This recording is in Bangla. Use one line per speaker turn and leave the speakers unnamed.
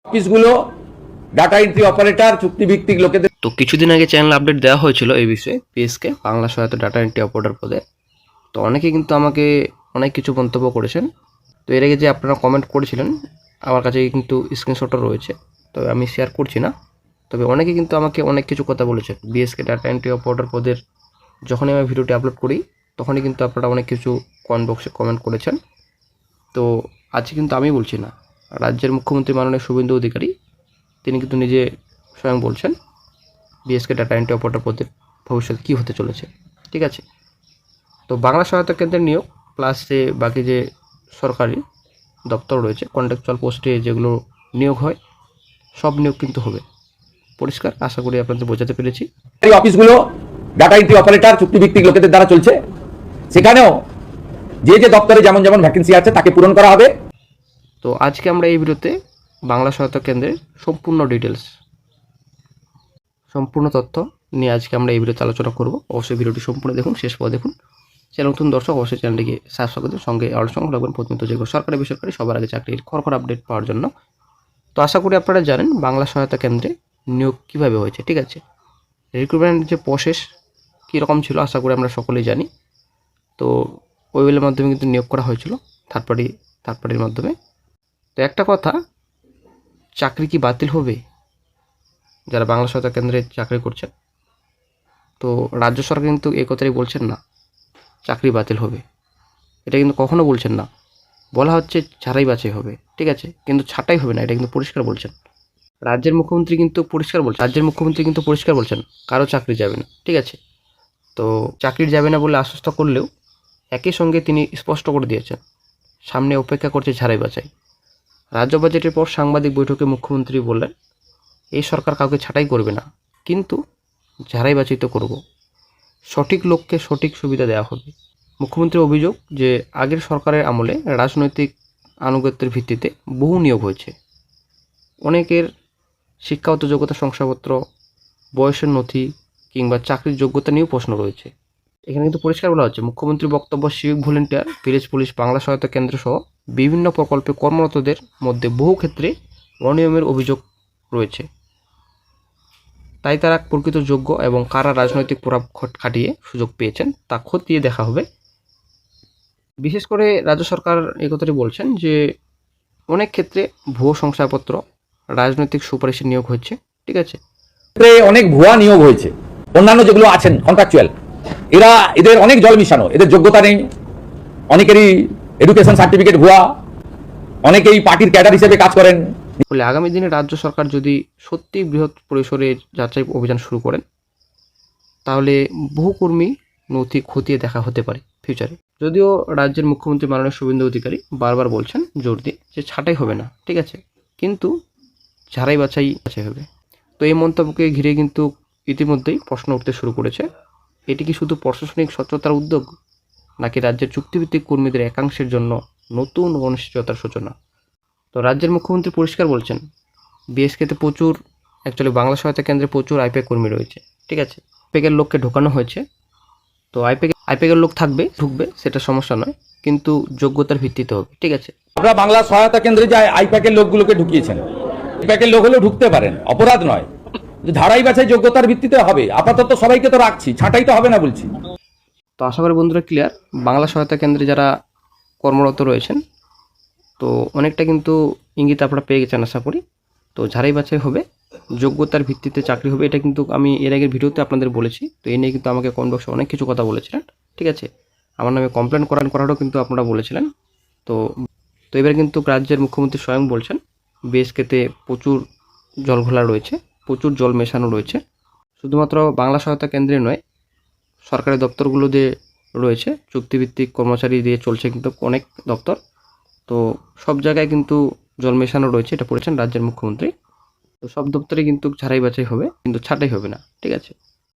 অফিসগুলো ডাটা এন্ট্রি অপারেটর চুক্তিভিত্তিক লোকেদের।
তো কিছুদিন আগে চ্যানেল আপডেট দেওয়া হয়েছিল এই বিষয়ে পিএসকে বাংলা সহায়তা ডাটা এন্ট্রি অপারেটর পদে। তো অনেকে কিন্তু আমাকে অনেক কিছু মন্তব্য করেছেন। তো এর আগে যে আপনারা কমেন্ট করেছিলেন আমার কাছে কিন্তু স্ক্রিনশটও রয়েছে, তবে আমি শেয়ার করছি না। তবে অনেকে কিন্তু আমাকে অনেক কিছু কথা বলেছেন বিএসকে ডাটা এন্ট্রি অপারেটর পদের। যখনই আমি ভিডিওটি আপলোড করি তখনই কিন্তু আপনারা অনেক কিছু কমেন্ট বক্সে কমেন্ট করেছেন। তো আজকে কিন্তু আমি বলছি না, রাজ্যের মুখ্যমন্ত্রী মাননীয় শুভেন্দু অধিকারী তিনি কিন্তু নিজে স্বয়ং বলছেন বিএসকে ডাটা এন্ট্রি অপারেটর পদের ভবিষ্যতে কী হতে চলেছে। ঠিক আছে, তো বাংলা সহায়তা কেন্দ্রের নিয়োগ প্লাস যে বাকি যে সরকারি দপ্তর রয়েছে কন্ট্রাকচুয়াল পোস্টে যেগুলো নিয়োগ হয় সব নিয়োগ কিন্তু হবে পরিষ্কার। আশা করি আপনাদের বোঝাতে পেরেছি।
এই অফিসগুলো ডাটা এন্ট্রি অপারেটর চুক্তিভিত্তিক লোকেদের দ্বারা চলছে। সেখানেও যে যে দপ্তরে যেমন যেমন ভ্যাকেন্সি আছে তাকে পূরণ করা হবে।
তো আজকে আমরা এই ভিডিওতে বাংলা সহায়তা কেন্দ্রের সম্পূর্ণ ডিটেলস, সম্পূর্ণ তথ্য নিয়ে আজকে আমরা এই ভিডিওতে আলোচনা করব। অবশ্যই ভিডিওটি সম্পূর্ণ দেখুন, শেষ পর্যন্ত দেখুন। চ্যানেল নতুন দর্শক অবশ্যই চ্যানেলটিকে সাবস্ক্রাইব করুন, সঙ্গে অল সঙ্গে রাখবেন প্রতিনিয়ত যেগুলো সরকারি বেসরকারি সবার আগে চাকরির খড়খড় আপডেট পাওয়ার জন্য। তো আশা করি আপনারা জানেন বাংলা সহায়তা কেন্দ্রে নিয়োগ কীভাবে হয়েছে। ঠিক আছে, রিক্রুটমেন্ট যে প্রসেস কীরকম ছিল আশা করি আমরা সকলেই জানি। তো ওয়েবেলের মাধ্যমে কিন্তু নিয়োগ করা হয়েছিল থার্ড পার্টির মাধ্যমে। তো একটা কথা, চাকরি কি বাতিল হবে যারা বাংলা সহায়তা কেন্দ্রে চাকরি করছেন? তো রাজ্য সরকার কিন্তু এই কথাই বলছেন না চাকরি বাতিল হবে, এটা কিন্তু কখনো বলছেন না। বলা হচ্ছে ছাড়াই বাছাই হবে, ঠিক আছে, কিন্তু ছাঁটাই হবে না, এটা কিন্তু পরিষ্কার বলছেন। রাজ্যের মুখ্যমন্ত্রী কিন্তু পরিষ্কার বলছেন কারো চাকরি যাবে না। ঠিক আছে, তো চাকরি যাবে না বলে আশ্বস্ত করলেও একই সঙ্গে তিনি স্পষ্ট করে দিয়েছেন সামনে অপেক্ষা করছে ঝাড়াই বাছাই। রাজ্য বাজেটের পর সাংবাদিক বৈঠকে মুখ্যমন্ত্রী বললেন এই সরকার কাউকে ছাঁটাই করবে না, কিন্তু ঝাড়াই বাছাই তো করব, সঠিক লোককে সঠিক সুবিধা দেওয়া হবে। মুখ্যমন্ত্রীর অভিযোগ যে আগের সরকারের আমলে রাজনৈতিক আনুগত্যের ভিত্তিতে বহু নিয়োগ হয়েছে। অনেকের শিক্ষাগত যোগ্যতা শংসাপত্র, বয়সের নথি কিংবা চাকরির যোগ্যতা নিয়েও প্রশ্ন রয়েছে। এখানে কিন্তু পরিষ্কার বলা হচ্ছে মুখ্যমন্ত্রীর বক্তব্য civic volunteer, village police, Bangla সহায়তা কেন্দ্র সহ বিভিন্ন প্রকল্পে কর্মরতদের মধ্যে বহু ক্ষেত্রে অনিয়মের অভিযোগ রয়েছে। তাই তারা প্রকৃত যোগ্য এবং কারা রাজনৈতিক প্রভাব খাটিয়ে সুযোগ পেয়েছেন তা খতিয়ে দেখা হবে। বিশেষ করে রাজ্য সরকার এই কথাটি বলছেন যে অনেক ক্ষেত্রে ভুয়ো শংসাপত্র, রাজনৈতিক সুপারিশে নিয়োগ হচ্ছে। ঠিক আছে,
অনেক ভুয়া নিয়োগ হয়েছে। অন্যান্য যেগুলো আছেন কন্ট্রাকচুয়াল, এদের অনেক জল মিশানো, এদের যোগ্যতা নেই, অনেকেরই এডুকেশন সার্টিফিকেট ভুয়া, অনেকেই পার্টির ক্যাডার হিসেবে কাজ করেন।
ফলে আগামী দিনে রাজ্য সরকার যদি সত্যি বৃহৎ পরিসরে যাচাই অভিযান শুরু করেন তাহলে বহু কর্মী নথি খতিয়ে দেখা হতে পারে ফিউচারে। যদিও রাজ্যের মুখ্যমন্ত্রী মাননীয় শুভেন্দু অধিকারী বারবার বলছেন জোর দিয়ে যে ছাঁটাই হবে না, ঠিক আছে, কিন্তু ঝাড়াই বাছাই হবে। তো এই মন্তব্যকে ঘিরে কিন্তু ইতিমধ্যেই প্রশ্ন উঠতে শুরু করেছে, এটি কি শুধু প্রশাসনিক স্বচ্ছতার উদ্যোগ নাকি রাজ্যের চুক্তিভিত্তিক কর্মীদের একাংশের জন্য নতুন অনিশ্চয়তার সূচনা? তো রাজ্যের মুখ্যমন্ত্রী পরিষ্কার বলছেন বিএসকেতে বাংলা সহায়তা কেন্দ্রে প্রচুর আইপ্যাক কর্মী রয়েছে। ঠিক আছে, আইপ্যাকের লোককে ঢোকানো হয়েছে। তো আইপ্যাকের লোক ঢুকবে সেটা সমস্যা নয়, কিন্তু যোগ্যতার ভিত্তিতে হবে। ঠিক আছে,
আমরা বাংলা সহায়তা কেন্দ্রে যে আইপ্যাকের লোকগুলোকে ঢুকিয়েছেন, আইপ্যাকের লোক হলেও ঢুকতে পারেন, অপরাধ নয়। ধারাই বাছাই যোগ্যতার ভিত্তিতে হবে। আপাতত সবাইকে তো রাখছি, ছাঁটাই তো হবে না বলছি।
তো আশা করি বন্ধুরা ক্লিয়ার। বাংলা সহায়তা কেন্দ্রে যারা কর্মরত রয়েছেন তো অনেকটা কিন্তু ইঙ্গিত আপনারা পেয়ে গেছেন আশা করি। তো ঝাড়াই বাছাই হবে, যোগ্যতার ভিত্তিতে চাকরি হবে, এটা কিন্তু আমি এর আগের ভিডিওতে আপনাদের বলেছি। তো এই নিয়ে কিন্তু আমাকে কমেন্ট বক্সে অনেক কিছু কথা বলেছিলেন। ঠিক আছে, আমার নামে কমপ্লেন করারও কিন্তু আপনারা বলেছিলেন। তো এবার কিন্তু রাজ্যের মুখ্যমন্ত্রী স্বয়ং বলছেন বিএসকেতে প্রচুর জল ঘোলা রয়েছে, প্রচুর জল মেশানো রয়েছে। শুধুমাত্র বাংলা সহায়তা কেন্দ্রে নয়, সরকারি দপ্তরগুলো দিয়ে রয়েছে, চুক্তিভিত্তিক কর্মচারী দিয়ে চলছে কিন্তু অনেক দপ্তর। তো সব জায়গায় কিন্তু জল মেশানো রয়েছে, এটা পড়েছেন রাজ্যের মুখ্যমন্ত্রী। তো সব দপ্তরে কিন্তু ঝাড়াই বাছাই হবে, কিন্তু ছাঁটাই হবে না। ঠিক আছে।